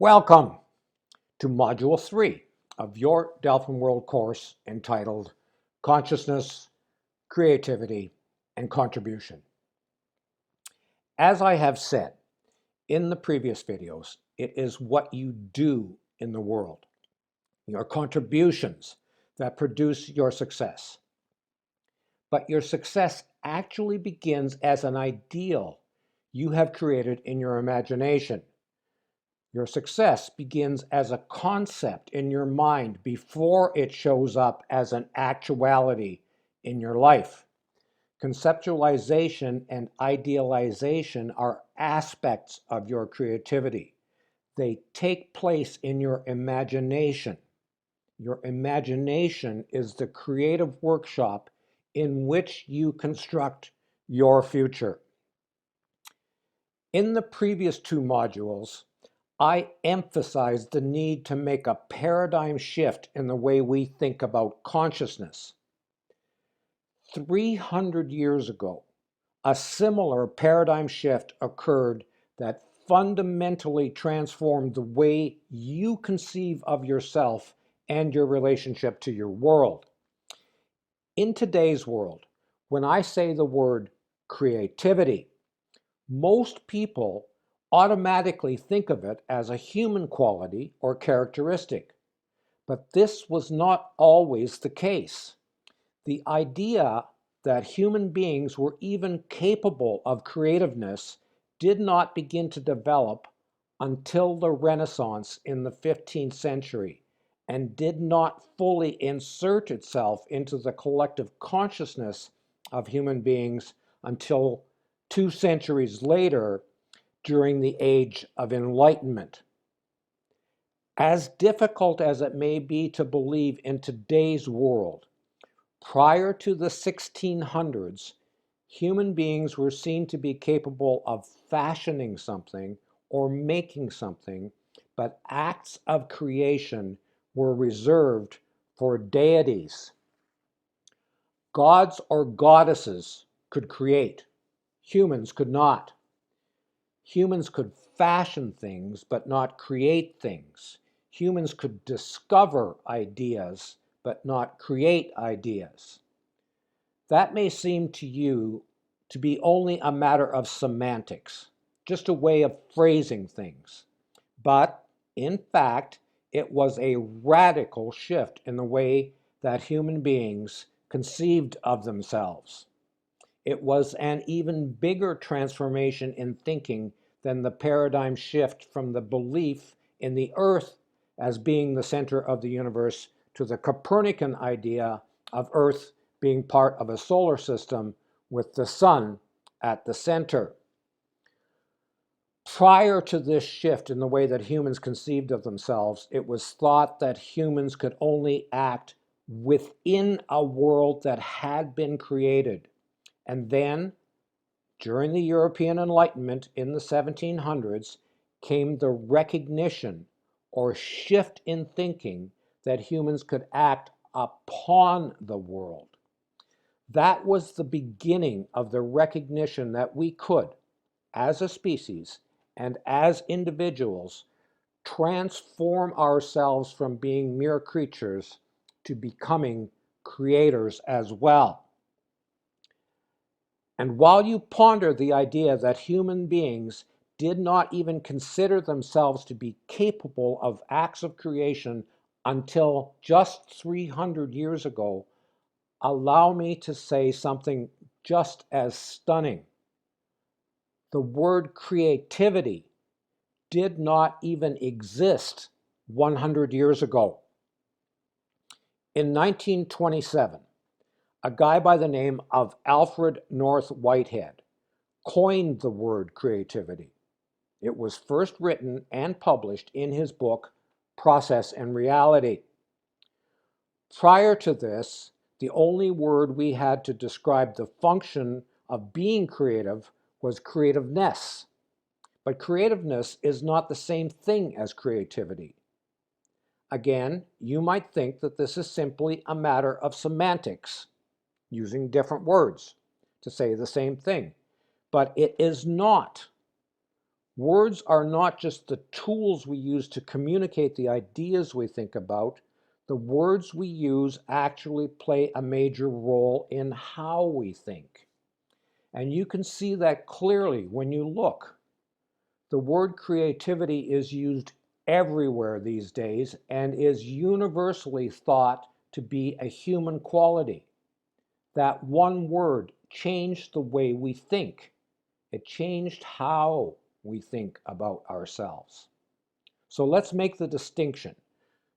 Welcome to Module 3 of your Delphin World course entitled Consciousness, Creativity, and Contribution. As I have said in the previous videos, it is what you do in the world, your contributions that produce your success. But your success actually begins as an ideal you have created in your imagination. Your success begins as a concept in your mind before it shows up as an actuality in your life. Conceptualization and idealization are aspects of your creativity. They take place in your imagination. Your imagination is the creative workshop in which you construct your future. In the previous two modules, I emphasized the need to make a paradigm shift in the way we think about consciousness. 300 years ago, a similar paradigm shift occurred that fundamentally transformed the way you conceive of yourself and your relationship to your world. In today's world, when I say the word creativity, most people automatically think of it as a human quality or characteristic. But this was not always the case. The idea that human beings were even capable of creativeness did not begin to develop until the Renaissance in the 15th century and did not fully insert itself into the collective consciousness of human beings until 2 centuries later, during the Age of Enlightenment. As difficult as it may be to believe in today's world, prior to the 1600s, human beings were seen to be capable of fashioning something or making something, but acts of creation were reserved for deities. Gods or goddesses could create. Humans could not. Humans could fashion things, but not create things. Humans could discover ideas, but not create ideas. That may seem to you to be only a matter of semantics, just a way of phrasing things. But, in fact, it was a radical shift in the way that human beings conceived of themselves. It was an even bigger transformation in thinking than the paradigm shift from the belief in the Earth as being the center of the universe to the Copernican idea of Earth being part of a solar system with the sun at the center. Prior to this shift in the way that humans conceived of themselves, it was thought that humans could only act within a world that had been created. And then, during the European Enlightenment in the 1700s, came the recognition or shift in thinking that humans could act upon the world. That was the beginning of the recognition that we could, as a species and as individuals, transform ourselves from being mere creatures to becoming creators as well. And while you ponder the idea that human beings did not even consider themselves to be capable of acts of creation until just 300 years ago, allow me to say something just as stunning. The word creativity did not even exist 100 years ago. In 1927, a guy by the name of Alfred North Whitehead coined the word creativity. It was first written and published in his book, Process and Reality. Prior to this, the only word we had to describe the function of being creative was creativeness. But creativeness is not the same thing as creativity. Again, you might think that this is simply a matter of semantics, using different words to say the same thing. But it is not. Words are not just the tools we use to communicate the ideas we think about. The words we use actually play a major role in how we think. And you can see that clearly when you look. The word creativity is used everywhere these days and is universally thought to be a human quality. That one word changed the way we think. It changed how we think about ourselves. So let's make the distinction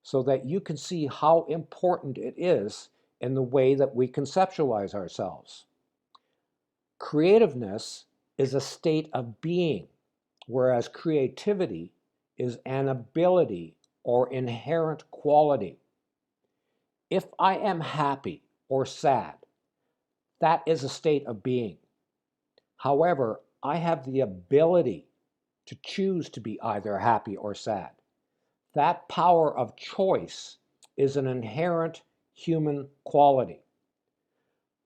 so that you can see how important it is in the way that we conceptualize ourselves. Creativeness is a state of being, whereas creativity is an ability or inherent quality. If I am happy or sad, that is a state of being. However, I have the ability to choose to be either happy or sad. That power of choice is an inherent human quality.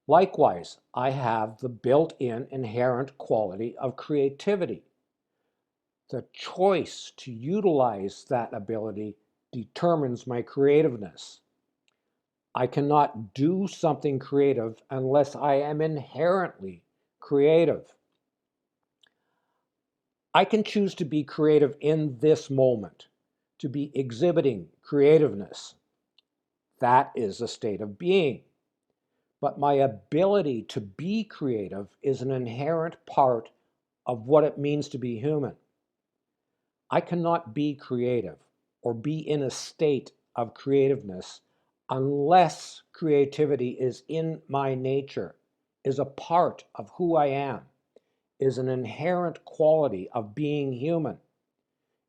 Likewise, I have the built-in inherent quality of creativity. The choice to utilize that ability determines my creativeness. I cannot do something creative unless I am inherently creative. I can choose to be creative in this moment, to be exhibiting creativeness. That is a state of being. But my ability to be creative is an inherent part of what it means to be human. I cannot be creative or be in a state of creativeness unless creativity is in my nature, is a part of who I am, is an inherent quality of being human.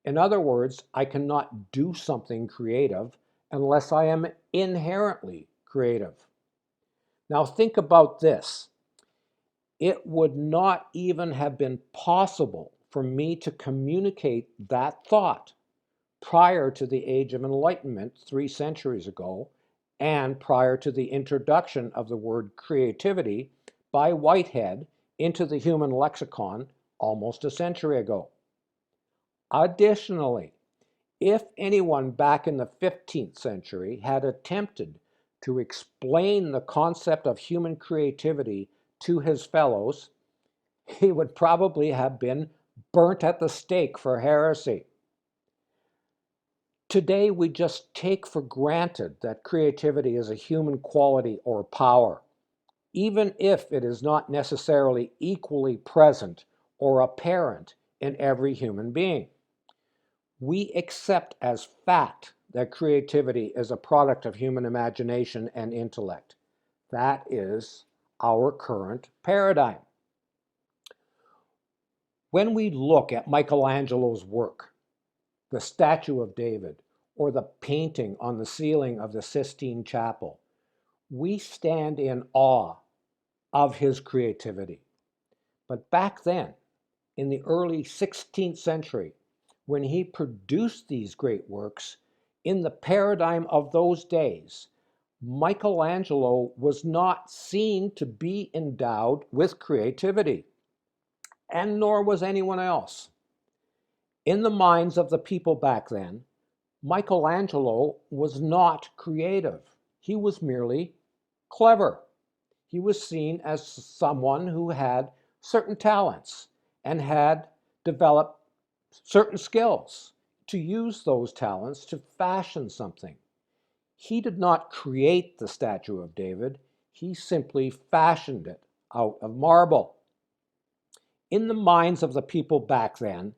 In other words, I cannot do something creative unless I am inherently creative. Now think about this. It would not even have been possible for me to communicate that thought prior to the Age of Enlightenment 3 centuries ago and prior to the introduction of the word creativity by Whitehead into the human lexicon almost a century ago. Additionally, if anyone back in the 15th century had attempted to explain the concept of human creativity to his fellows, he would probably have been burnt at the stake for heresy. Today, we just take for granted that creativity is a human quality or power, even if it is not necessarily equally present or apparent in every human being. We accept as fact that creativity is a product of human imagination and intellect. That is our current paradigm. When we look at Michelangelo's work, the statue of David, or the painting on the ceiling of the Sistine Chapel, we stand in awe of his creativity. But back then, in the early 16th century, when he produced these great works, in the paradigm of those days, Michelangelo was not seen to be endowed with creativity, and nor was anyone else. In the minds of the people back then, Michelangelo was not creative. He was merely clever. He was seen as someone who had certain talents and had developed certain skills to use those talents to fashion something. He did not create the statue of David. He simply fashioned it out of marble. In the minds of the people back then,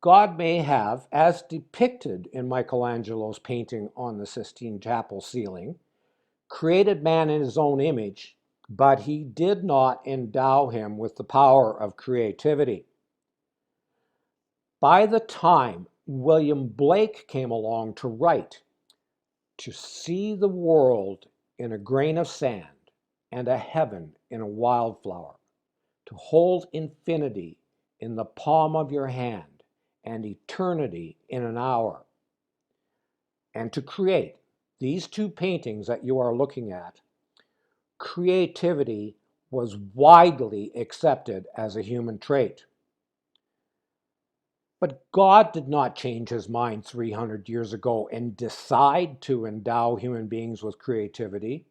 God may have, as depicted in Michelangelo's painting on the Sistine Chapel ceiling, created man in his own image, but he did not endow him with the power of creativity. By the time William Blake came along to write, to see the world in a grain of sand and a heaven in a wildflower, to hold infinity in the palm of your hand and eternity in an hour, and to create these two paintings that you are looking at, creativity was widely accepted as a human trait. But God did not change his mind 300 years ago and decide to endow human beings with creativity.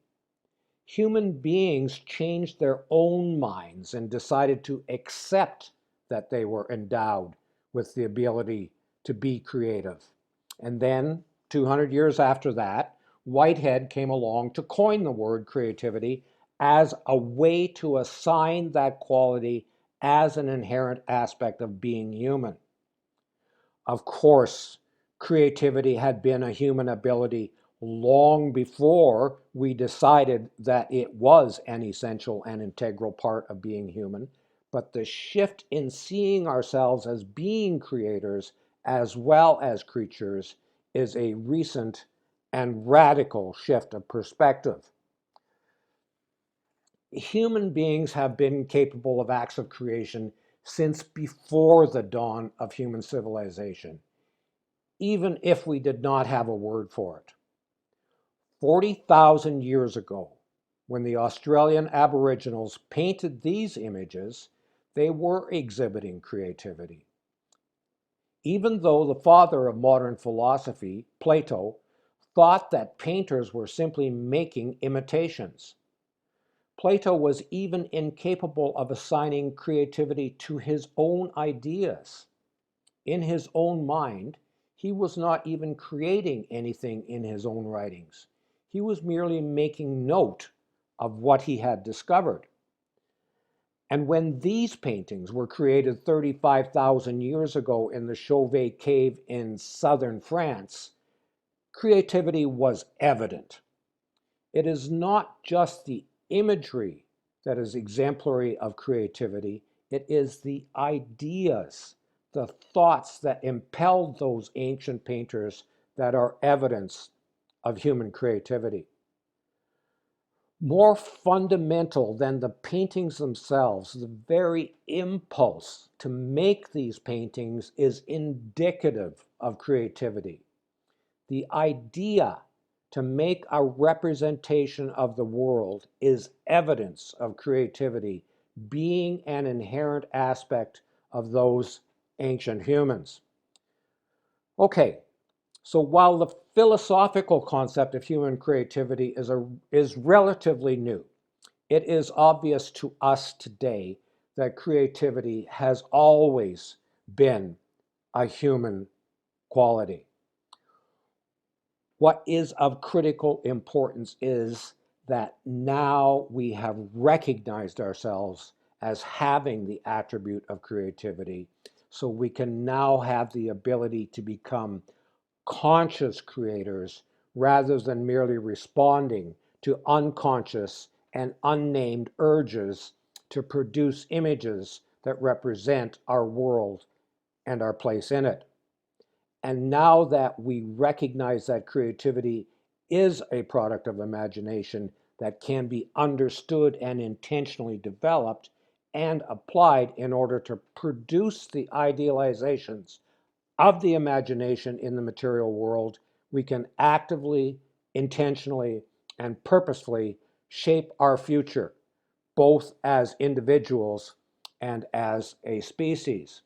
Human beings changed their own minds and decided to accept that they were endowed with the ability to be creative. And then, 200 years after that, Whitehead came along to coin the word creativity as a way to assign that quality as an inherent aspect of being human. Of course, creativity had been a human ability long before we decided that it was an essential and integral part of being human. But the shift in seeing ourselves as being creators as well as creatures is a recent and radical shift of perspective. Human beings have been capable of acts of creation since before the dawn of human civilization, even if we did not have a word for it. 40,000 years ago, when the Australian Aboriginals painted these images, they were exhibiting creativity. Even though the father of modern philosophy, Plato, thought that painters were simply making imitations. Plato was even incapable of assigning creativity to his own ideas. In his own mind, he was not even creating anything in his own writings. He was merely making note of what he had discovered. And when these paintings were created 35,000 years ago in the Chauvet cave in southern France, creativity was evident. It is not just the imagery that is exemplary of creativity, it is the ideas, the thoughts that impelled those ancient painters that are evidence of human creativity. More fundamental than the paintings themselves, the very impulse to make these paintings is indicative of creativity. The idea to make a representation of the world is evidence of creativity being an inherent aspect of those ancient humans. Okay, so while the philosophical concept of human creativity is relatively new, it is obvious to us today that creativity has always been a human quality. What is of critical importance is that now we have recognized ourselves as having the attribute of creativity, so we can now have the ability to become conscious creators rather than merely responding to unconscious and unnamed urges to produce images that represent our world and our place in it. And now that we recognize that creativity is a product of imagination that can be understood and intentionally developed and applied in order to produce the idealizations of the imagination in the material world, we can actively, intentionally, and purposefully shape our future, both as individuals and as a species.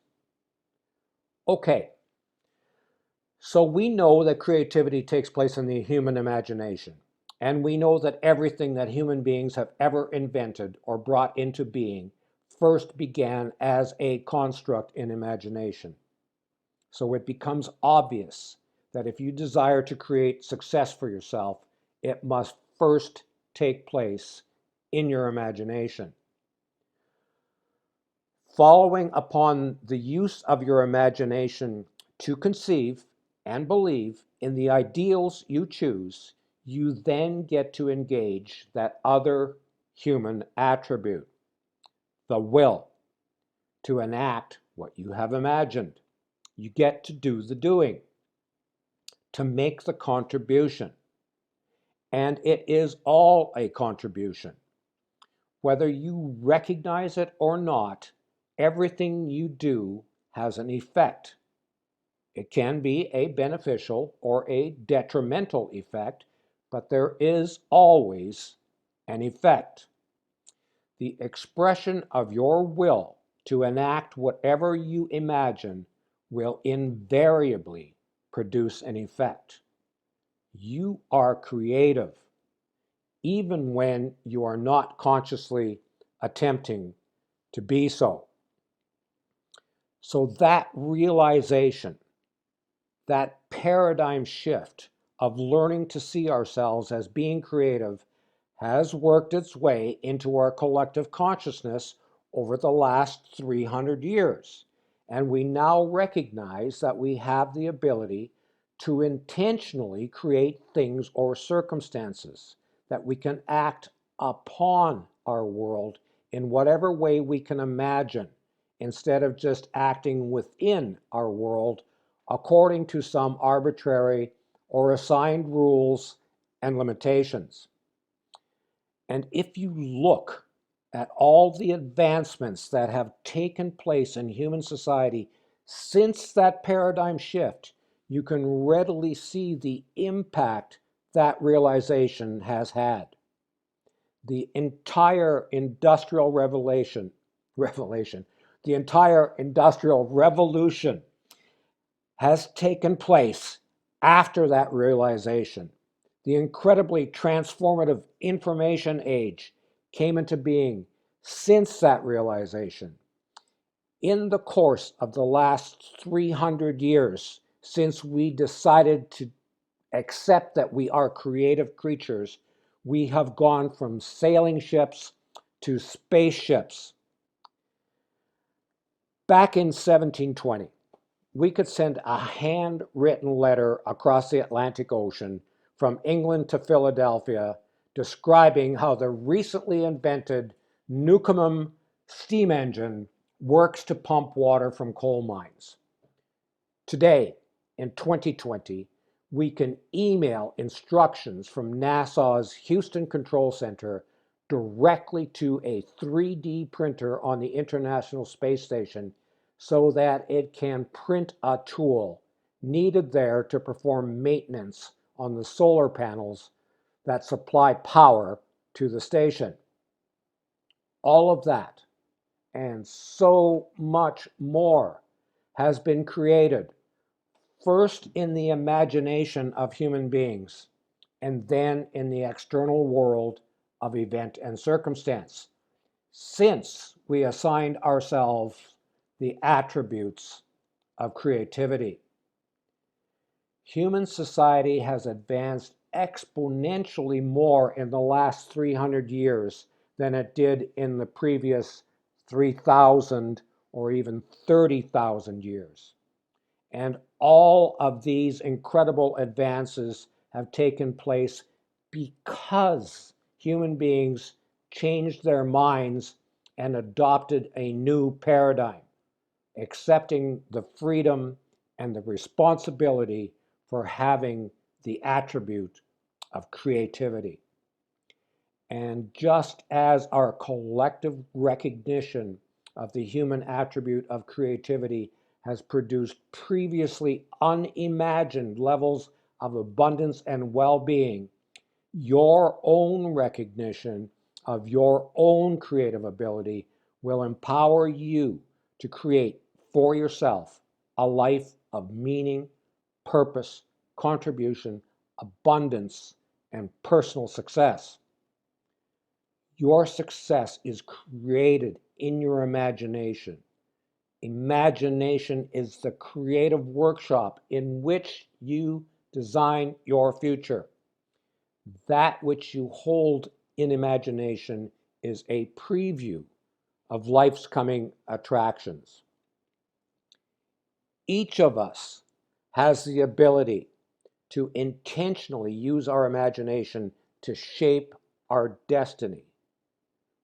Okay. So we know that creativity takes place in the human imagination, and we know that everything that human beings have ever invented or brought into being first began as a construct in imagination. So it becomes obvious that if you desire to create success for yourself, it must first take place in your imagination. Following upon the use of your imagination to conceive and believe in the ideals you choose, you then get to engage that other human attribute, the will, to enact what you have imagined. You get to do the doing, to make the contribution. And it is all a contribution. Whether you recognize it or not, everything you do has an effect. It can be a beneficial or a detrimental effect, but there is always an effect. The expression of your will to enact whatever you imagine will invariably produce an effect. You are creative, even when you are not consciously attempting to be so. So that realization, that paradigm shift of learning to see ourselves as being creative has worked its way into our collective consciousness over the last 300 years. And we now recognize that we have the ability to intentionally create things or circumstances, that we can act upon our world in whatever way we can imagine, instead of just acting within our world according to some arbitrary or assigned rules and limitations. And if you look at all the advancements that have taken place in human society since that paradigm shift, you can readily see the impact that realization has had. The entire industrial revolution, the entire industrial revolution has taken place after that realization. The incredibly transformative information age came into being since that realization. In the course of the last 300 years, since we decided to accept that we are creative creatures, we have gone from sailing ships to spaceships. Back in 1720, we could send a handwritten letter across the Atlantic Ocean from England to Philadelphia describing how the recently invented Newcomen steam engine works to pump water from coal mines. Today, in 2020, we can email instructions from NASA's Houston Control Center directly to a 3D printer on the International Space Station so that it can print a tool needed there to perform maintenance on the solar panels that supply power to the station. All of that and so much more has been created, first in the imagination of human beings, and then in the external world of event and circumstance, since we assigned ourselves the attributes of creativity. Human society has advanced exponentially more in the last 300 years than it did in the previous 3,000 or even 30,000 years. And all of these incredible advances have taken place because human beings changed their minds and adopted a new paradigm, accepting the freedom and the responsibility for having the attribute of creativity. And just as our collective recognition of the human attribute of creativity has produced previously unimagined levels of abundance and well-being, your own recognition of your own creative ability will empower you to create for yourself a life of meaning, purpose, contribution, abundance, and personal success. Your success is created in your imagination. Imagination is the creative workshop in which you design your future. That which you hold in imagination is a preview of life's coming attractions. Each of us has the ability to intentionally use our imagination to shape our destiny.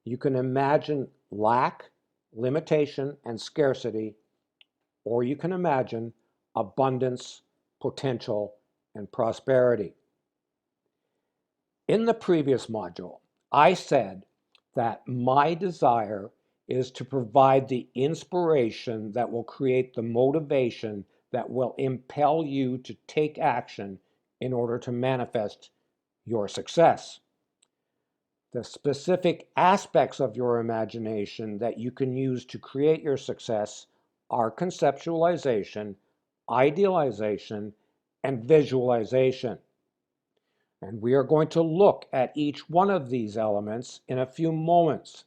You can imagine lack, limitation, and scarcity, or you can imagine abundance, potential, and prosperity. In the previous module, I said that my desire is to provide the inspiration that will create the motivation that will impel you to take action in order to manifest your success. The specific aspects of your imagination that you can use to create your success are conceptualization, idealization, and visualization. And we are going to look at each one of these elements in a few moments.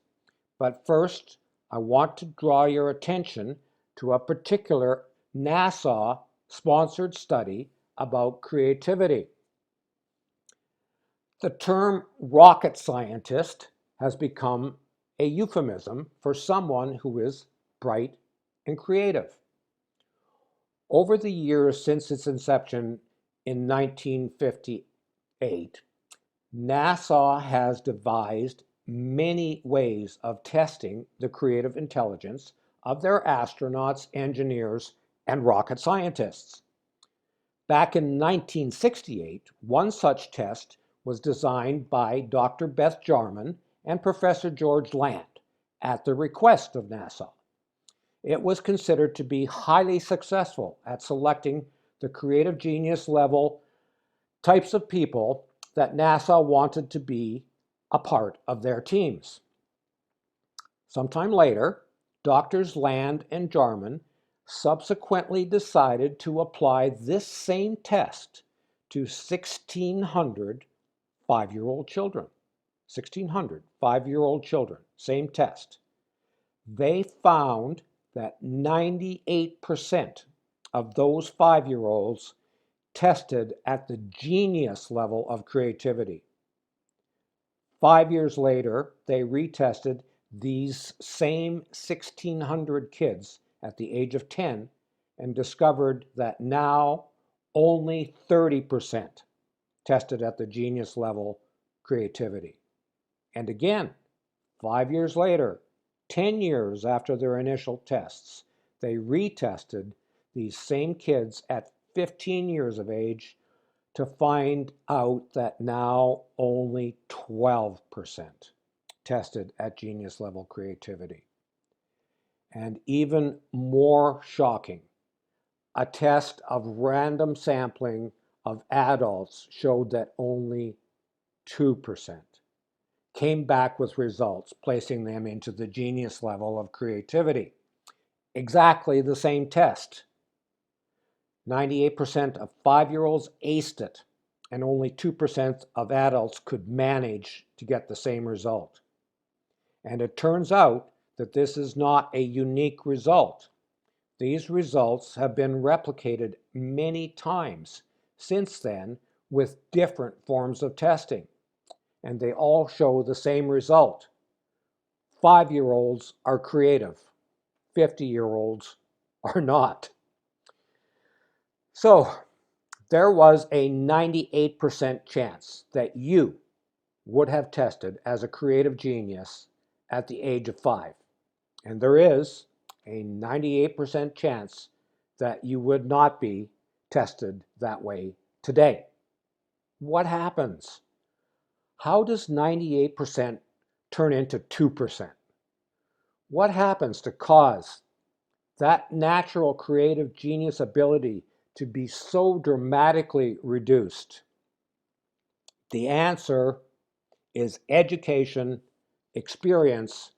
But first, I want to draw your attention to a particular NASA-sponsored study about creativity. The term rocket scientist has become a euphemism for someone who is bright and creative. Over the years since its inception in 1958, NASA has devised many ways of testing the creative intelligence of their astronauts, engineers, and rocket scientists. Back in 1968, one such test was designed by Dr. Beth Jarman and Professor George Land at the request of NASA. It was considered to be highly successful at selecting the creative genius level types of people that NASA wanted to be a part of their teams. Sometime later, Doctors Land and Jarman subsequently decided to apply this same test to 1,600 5-year-old children. 1,600 5-year-old children, same test. They found that 98% of those 5-year-olds tested at the genius level of creativity. 5 years later, they retested these same 1,600 kids at the age of 10 and discovered that now only 30% tested at the genius level creativity. And again, 5 years later, 10 years after their initial tests, they retested these same kids at 15 years of age to find out that now only 12% tested at genius level creativity. And even more shocking, a test of random sampling of adults showed that only 2% came back with results, placing them into the genius level of creativity. Exactly the same test. 98% of 5-year-olds aced it, and only 2% of adults could manage to get the same result. And it turns out that this is not a unique result. These results have been replicated many times since then with different forms of testing, and they all show the same result. 5-year-olds are creative. 50-year-olds are not. So there was a 98% chance that you would have tested as a creative genius at the age of 5. And there is a 98% chance that you would not be tested that way today. What happens? How does 98% turn into 2%? What happens to cause that natural creative genius ability to be so dramatically reduced? The answer is education, experience,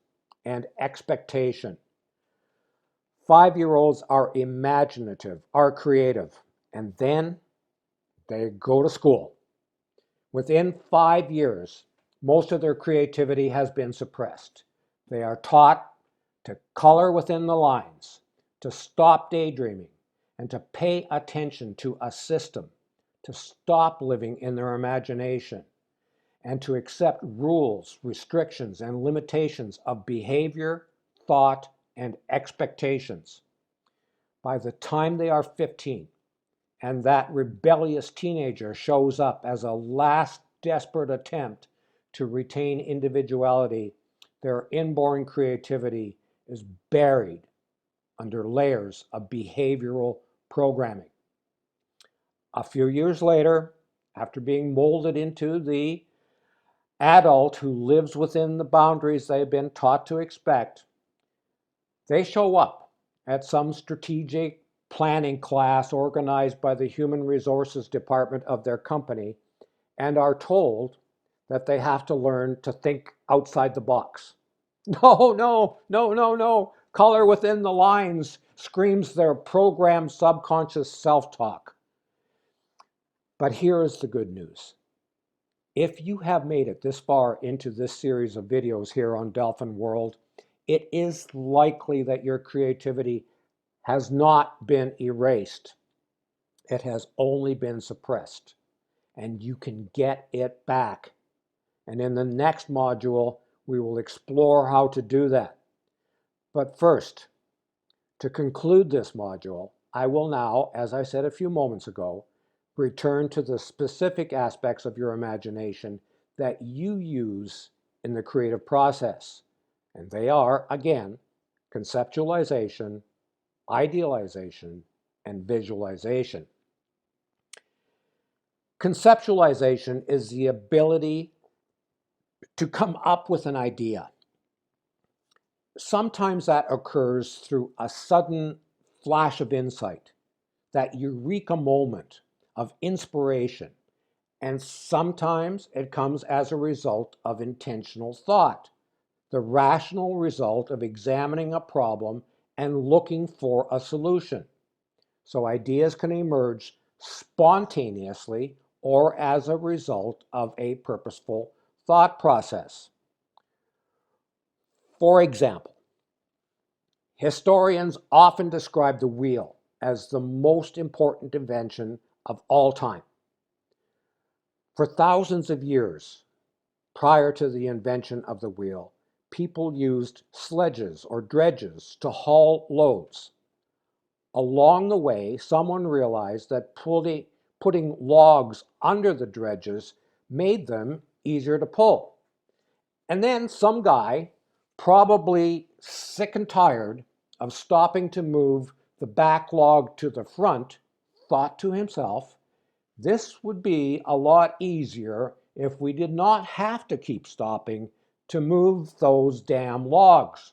and expectation. 5-year-olds are imaginative, are creative, and then they go to school. Within 5 years, most of their creativity has been suppressed. They are taught to color within the lines, to stop daydreaming, and to pay attention to a system, to stop living in their imagination, and to accept rules, restrictions, and limitations of behavior, thought, and expectations. By the time they are 15, and that rebellious teenager shows up as a last desperate attempt to retain individuality, their inborn creativity is buried under layers of behavioral programming. A few years later, after being molded into the adult who lives within the boundaries they've been taught to expect, they show up at some strategic planning class organized by the human resources department of their company and are told that they have to learn to think outside the box. No, no, no, no, no. Color within the lines. screams their programmed subconscious self-talk. But here is the good news. If you have made it this far into this series of videos here on Dolphin World, it is likely that your creativity has not been erased. It has only been suppressed, and you can get it back. And in the next module, we will explore how to do that. But first, to conclude this module, I will now, as I said a few moments ago, return to the specific aspects of your imagination that you use in the creative process. And they are, again, conceptualization, idealization, and visualization. Conceptualization is the ability to come up with an idea. Sometimes that occurs through a sudden flash of insight, that eureka moment of inspiration, and sometimes it comes as a result of intentional thought, the rational result of examining a problem and looking for a solution. So ideas can emerge spontaneously or as a result of a purposeful thought process. For example, historians often describe the wheel as the most important invention of all time. For thousands of years prior to the invention of the wheel, people used sledges or dredges to haul loads. Along the way, someone realized that putting logs under the dredges made them easier to pull. And then some guy, probably sick and tired of stopping to move the back log to the front, thought to himself, this would be a lot easier if we did not have to keep stopping to move those damn logs.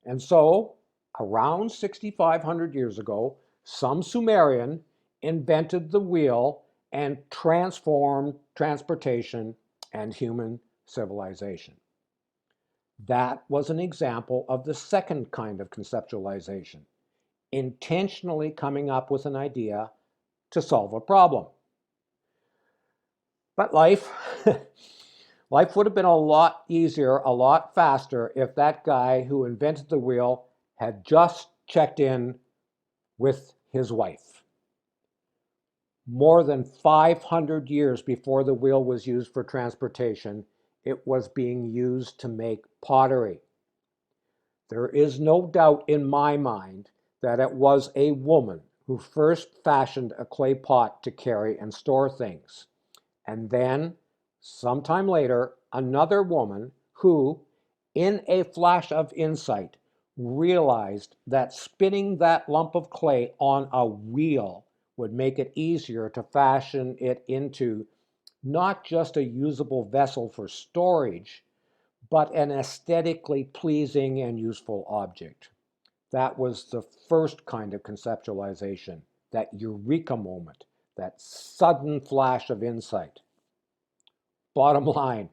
And so, around 6,500 years ago, some Sumerian invented the wheel and transformed transportation and human civilization. That was an example of the second kind of conceptualization, intentionally coming up with an idea to solve a problem. But life would have been a lot easier, a lot faster if that guy who invented the wheel had just checked in with his wife. More than 500 years before the wheel was used for transportation, it was being used to make pottery. There is no doubt in my mind that it was a woman who first fashioned a clay pot to carry and store things. And then, sometime later, another woman who, in a flash of insight, realized that spinning that lump of clay on a wheel would make it easier to fashion it into not just a usable vessel for storage, but an aesthetically pleasing and useful object. That was the first kind of conceptualization, that eureka moment, that sudden flash of insight. Bottom line,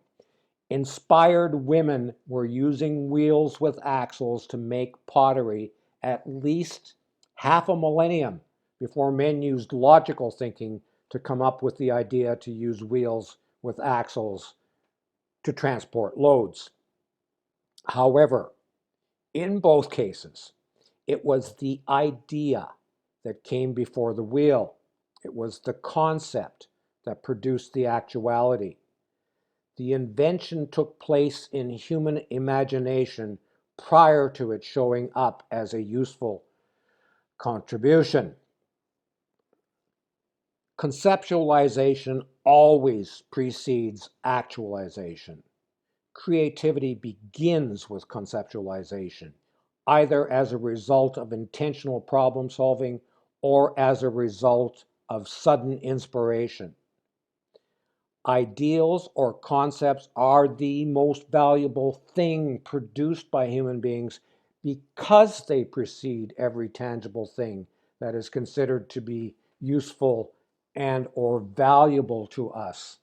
inspired women were using wheels with axles to make pottery at least half a millennium before men used logical thinking to come up with the idea to use wheels with axles to transport loads. However, in both cases, it was the idea that came before the wheel. It was the concept that produced the actuality. The invention took place in human imagination prior to it showing up as a useful contribution. Conceptualization always precedes actualization. Creativity begins with conceptualization, either as a result of intentional problem solving or as a result of sudden inspiration. Ideals or concepts are the most valuable thing produced by human beings because they precede every tangible thing that is considered to be useful and or valuable to us.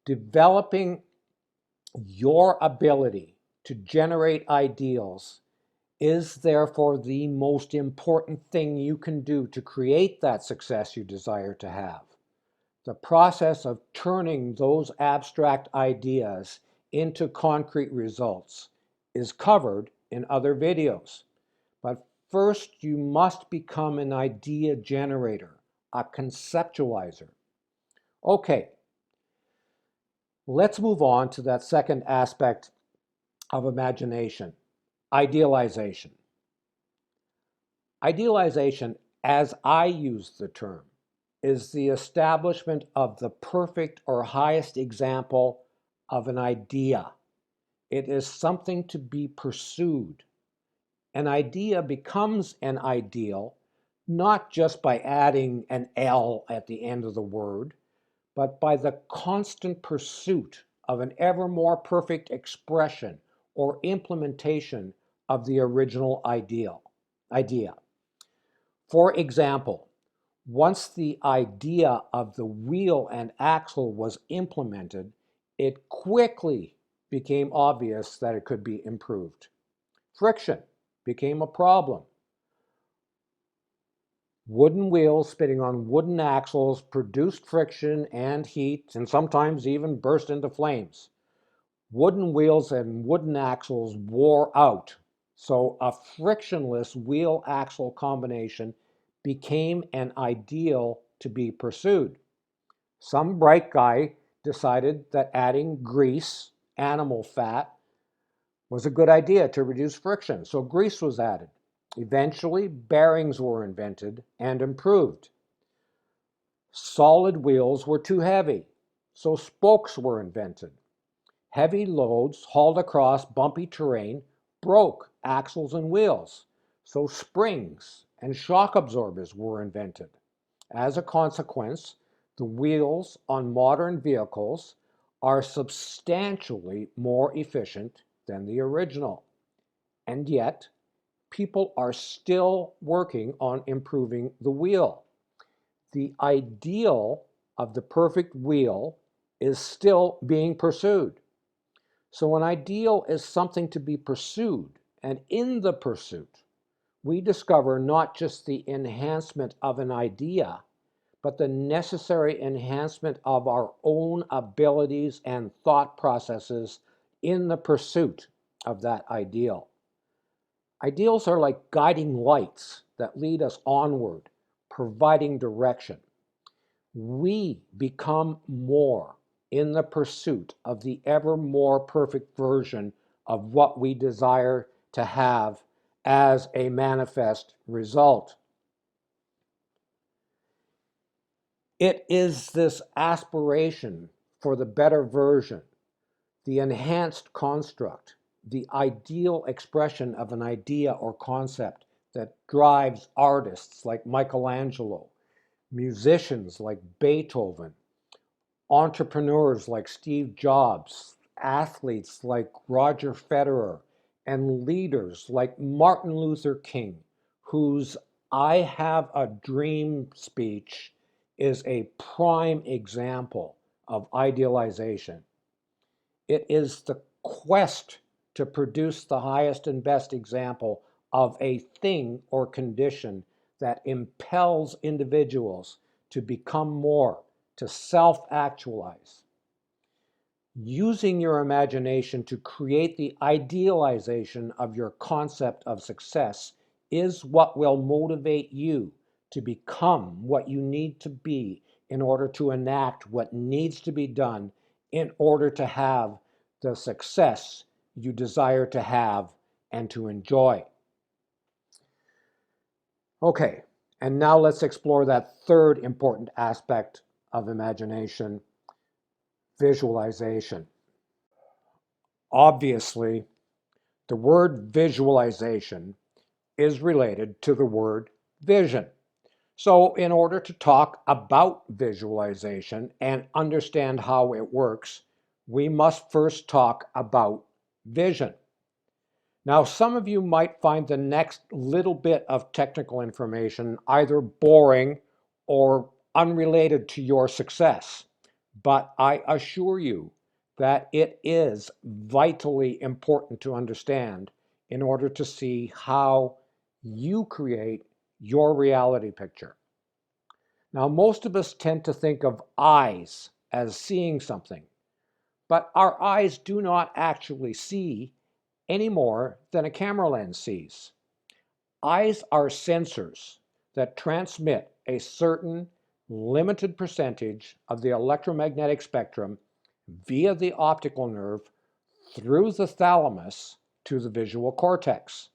Developing your ability to generate ideals is therefore the most important thing you can do to create that success you desire to have. The process of turning those abstract ideas into concrete results is covered in other videos. But first, you must become an idea generator, a conceptualizer. Okay, let's move on to that second aspect of imagination, idealization. Idealization, as I use the term, is the establishment of the perfect or highest example of an idea. It is something to be pursued. An idea becomes an ideal not just by adding an L at the end of the word, but by the constant pursuit of an ever more perfect expression or implementation of the original idea. For example, once the idea of the wheel and axle was implemented, it quickly became obvious that it could be improved. Friction became a problem. Wooden wheels spinning on wooden axles produced friction and heat, and sometimes even burst into flames. Wooden wheels and wooden axles wore out, so a frictionless wheel-axle combination became an ideal to be pursued. Some bright guy decided that adding grease, animal fat, was a good idea to reduce friction, so grease was added. Eventually, bearings were invented and improved. Solid wheels were too heavy, so spokes were invented. Heavy loads hauled across bumpy terrain broke axles and wheels, so springs and shock absorbers were invented. As a consequence, the wheels on modern vehicles are substantially more efficient than the original. And yet, people are still working on improving the wheel. The ideal of the perfect wheel is still being pursued. So an ideal is something to be pursued, and in the pursuit, we discover not just the enhancement of an idea, but the necessary enhancement of our own abilities and thought processes in the pursuit of that ideal. Ideals are like guiding lights that lead us onward, providing direction. We become more in the pursuit of the ever more perfect version of what we desire to have as a manifest result. It is this aspiration for the better version, the enhanced construct, the ideal expression of an idea or concept that drives artists like Michelangelo, musicians like Beethoven, entrepreneurs like Steve Jobs, athletes like Roger Federer, and leaders like Martin Luther King, whose "I have a dream" speech is a prime example of idealization. It is the quest to produce the highest and best example of a thing or condition that impels individuals to become more, to self-actualize. Using your imagination to create the idealization of your concept of success is what will motivate you to become what you need to be in order to enact what needs to be done in order to have the success you desire to have and to enjoy. Okay, and now let's explore that third important aspect of imagination, visualization. Obviously, the word visualization is related to the word vision. So in order to talk about visualization and understand how it works, we must first talk about vision. Now, some of you might find the next little bit of technical information either boring or unrelated to your success, but I assure you that it is vitally important to understand in order to see how you create your reality picture. Now, most of us tend to think of eyes as seeing something, but our eyes do not actually see any more than a camera lens sees. Eyes are sensors that transmit a certain limited percentage of the electromagnetic spectrum via the optical nerve through the thalamus to the visual cortex.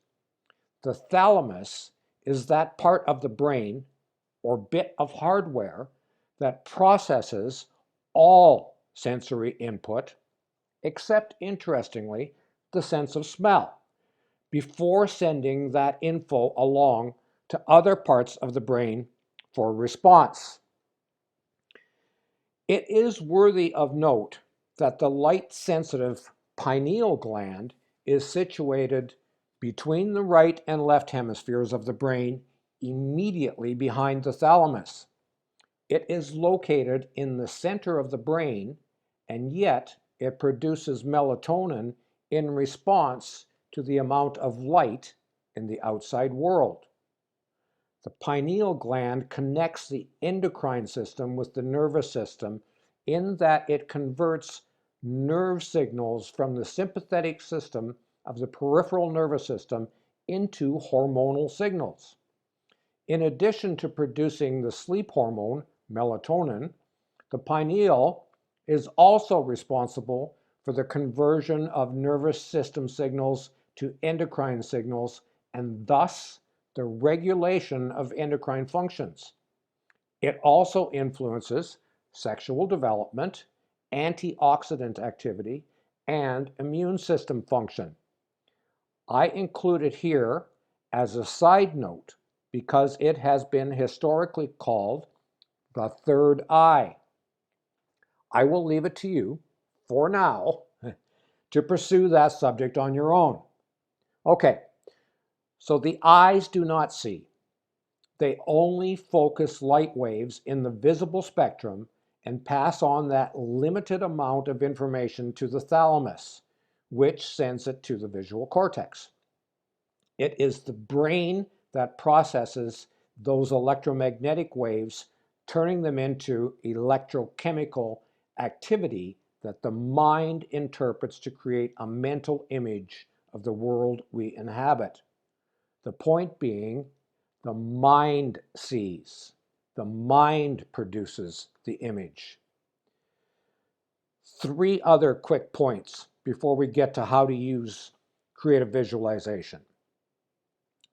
The thalamus is that part of the brain or bit of hardware that processes all sensory input, except, interestingly, the sense of smell, before sending that info along to other parts of the brain for response. It is worthy of note that the light-sensitive pineal gland is situated between the right and left hemispheres of the brain, immediately behind the thalamus. It is located in the center of the brain, and yet it produces melatonin in response to the amount of light in the outside world. The pineal gland connects the endocrine system with the nervous system in that it converts nerve signals from the sympathetic system of the peripheral nervous system into hormonal signals. In addition to producing the sleep hormone, melatonin, the pineal is also responsible for the conversion of nervous system signals to endocrine signals and thus the regulation of endocrine functions. It also influences sexual development, antioxidant activity, and immune system function. I include it here as a side note because it has been historically called the third eye. I will leave it to you, for now, to pursue that subject on your own. Okay, so the eyes do not see. They only focus light waves in the visible spectrum and pass on that limited amount of information to the thalamus, which sends it to the visual cortex. It is the brain that processes those electromagnetic waves, turning them into electrochemical activity that the mind interprets to create a mental image of the world we inhabit. The point being, the mind sees. The mind produces the image. 3 other quick points before we get to how to use creative visualization.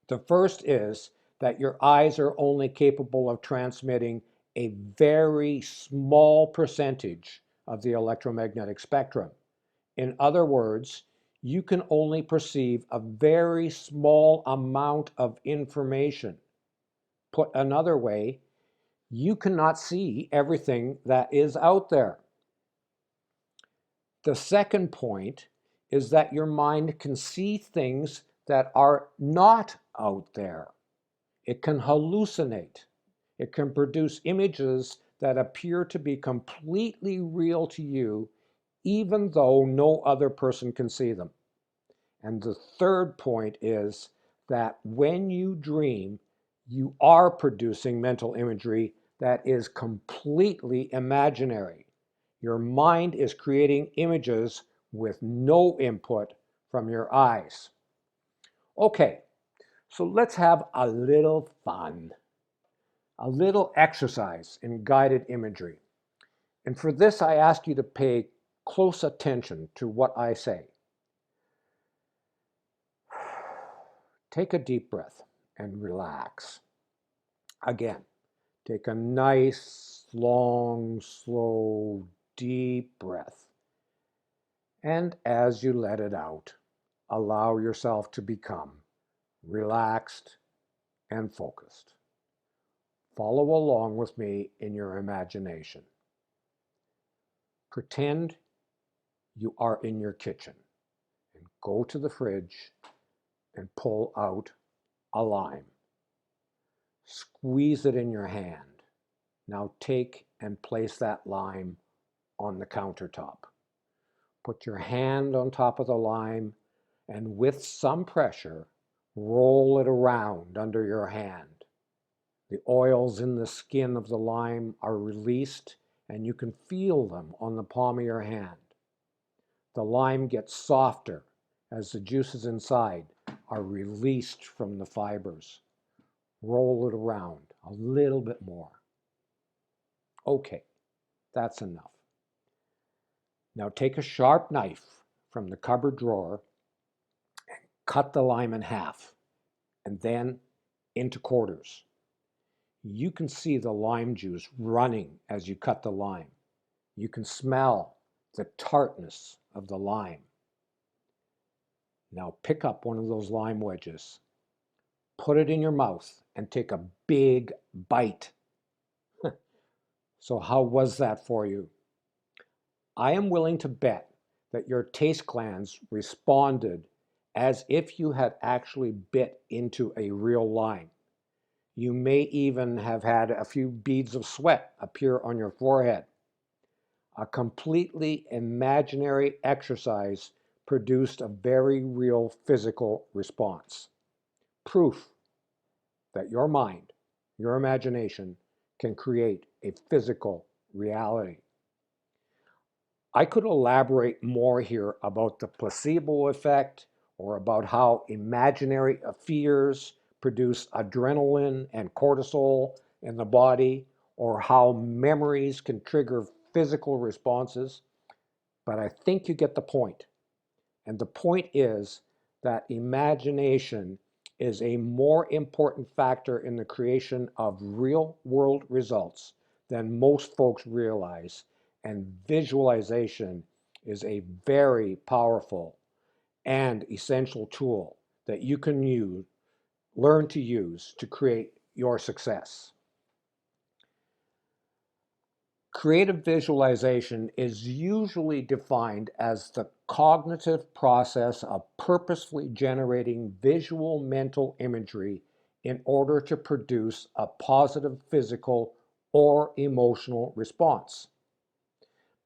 The first is that your eyes are only capable of transmitting a very small percentage of the electromagnetic spectrum. In other words, you can only perceive a very small amount of information. Put another way, you cannot see everything that is out there. The second point is that your mind can see things that are not out there. It can hallucinate. It can produce images that appear to be completely real to you, even though no other person can see them. And the third point is that when you dream, you are producing mental imagery that is completely imaginary. Your mind is creating images with no input from your eyes. Okay, so let's have a little fun, a little exercise in guided imagery. And for this, I ask you to pay close attention to what I say. Take a deep breath and relax. Again, take a nice, long, slow, deep breath. And as you let it out, allow yourself to become relaxed and focused. Follow along with me in your imagination. Pretend you are in your kitchen and go to the fridge and pull out a lime. Squeeze it in your hand. Now take and place that lime on the countertop. Put your hand on top of the lime and with some pressure, roll it around under your hand. The oils in the skin of the lime are released, and you can feel them on the palm of your hand. The lime gets softer as the juices inside are released from the fibers. Roll it around a little bit more. Okay, that's enough. Now take a sharp knife from the cupboard drawer and cut the lime in half, and then into quarters. You can see the lime juice running as you cut the lime. You can smell the tartness of the lime. Now pick up one of those lime wedges, put it in your mouth, and take a big bite. So how was that for you? I am willing to bet that your taste glands responded as if you had actually bit into a real lime. You may even have had a few beads of sweat appear on your forehead. A completely imaginary exercise produced a very real physical response. Proof that your mind, your imagination, can create a physical reality. I could elaborate more here about the placebo effect or about how imaginary fears produce adrenaline and cortisol in the body, or how memories can trigger physical responses, but I think you get the point. And the point is that imagination is a more important factor in the creation of real-world results than most folks realize, and visualization is a very powerful and essential tool that you can learn to use to create your success. Creative visualization is usually defined as the cognitive process of purposefully generating visual mental imagery in order to produce a positive physical or emotional response.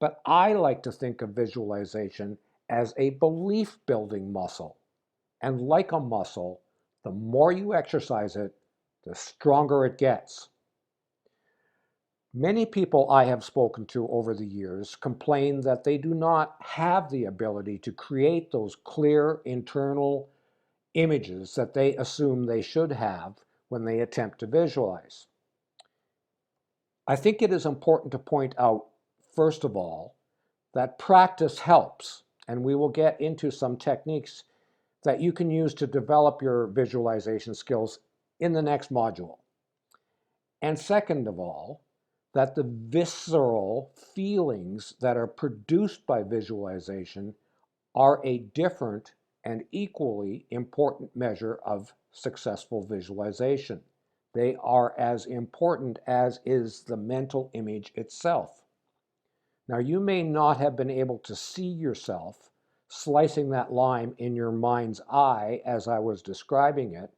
But I like to think of visualization as a belief-building muscle. And like a muscle, the more you exercise it, the stronger it gets. Many people I have spoken to over the years complain that they do not have the ability to create those clear internal images that they assume they should have when they attempt to visualize. I think it is important to point out, first of all, that practice helps, and we will get into some techniques that you can use to develop your visualization skills in the next module. And second of all, that the visceral feelings that are produced by visualization are a different and equally important measure of successful visualization. They are as important as is the mental image itself. Now, you may not have been able to see yourself slicing that lime in your mind's eye as I was describing it,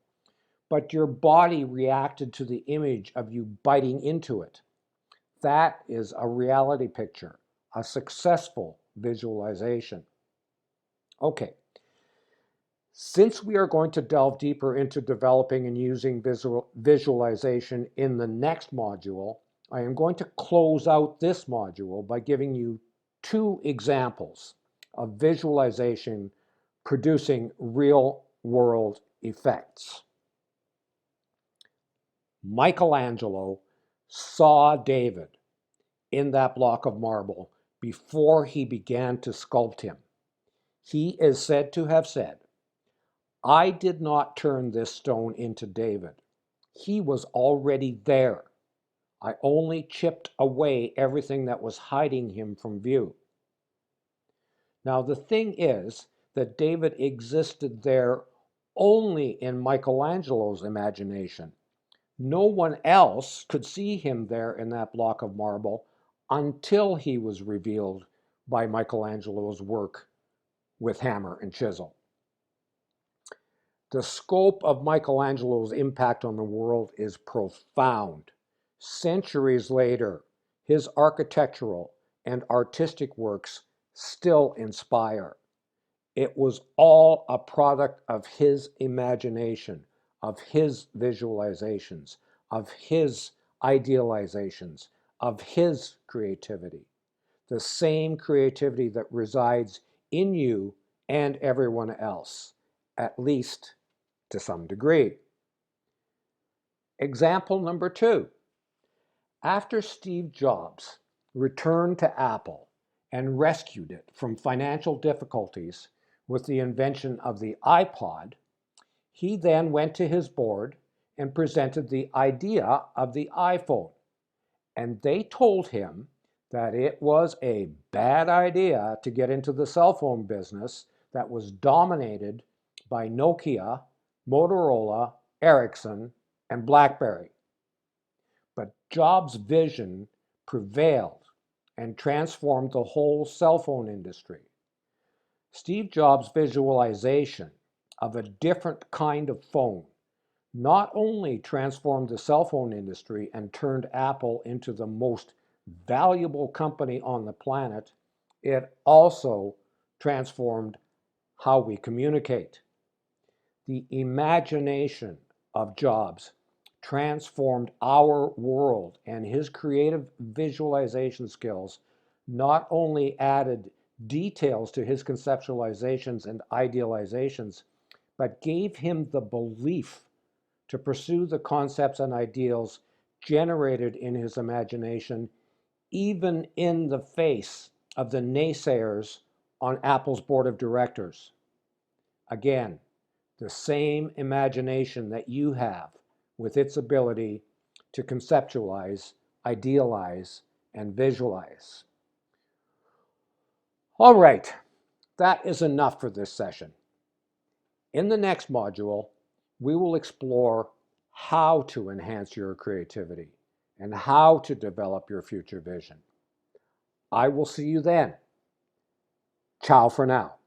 but your body reacted to the image of you biting into it. That is a reality picture, a successful visualization. Okay, since we are going to delve deeper into developing and using visualization in the next module, I am going to close out this module by giving you two examples of visualization producing real-world effects. Michelangelo saw David in that block of marble before he began to sculpt him. He is said to have said, "I did not turn this stone into David. He was already there. I only chipped away everything that was hiding him from view." Now, the thing is that David existed there only in Michelangelo's imagination. No one else could see him there in that block of marble until he was revealed by Michelangelo's work with hammer and chisel. The scope of Michelangelo's impact on the world is profound. Centuries later, his architectural and artistic works still inspire. It was all a product of his imagination, of his visualizations, of his idealizations, of his creativity. The same creativity that resides in you and everyone else, at least to some degree. Example number 2. After Steve Jobs returned to Apple and rescued it from financial difficulties with the invention of the iPod, he then went to his board and presented the idea of the iPhone. And they told him that it was a bad idea to get into the cell phone business that was dominated by Nokia, Motorola, Ericsson, and BlackBerry. But Jobs' vision prevailed and transformed the whole cell phone industry. Steve Jobs' visualization of a different kind of phone not only transformed the cell phone industry and turned Apple into the most valuable company on the planet, it also transformed how we communicate. The imagination of Jobs transformed our world, and his creative visualization skills not only added details to his conceptualizations and idealizations, but gave him the belief to pursue the concepts and ideals generated in his imagination, even in the face of the naysayers on Apple's board of directors. Again, the same imagination that you have with its ability to conceptualize, idealize, and visualize. All right, that is enough for this session. In the next module, we will explore how to enhance your creativity and how to develop your future vision. I will see you then. Ciao for now.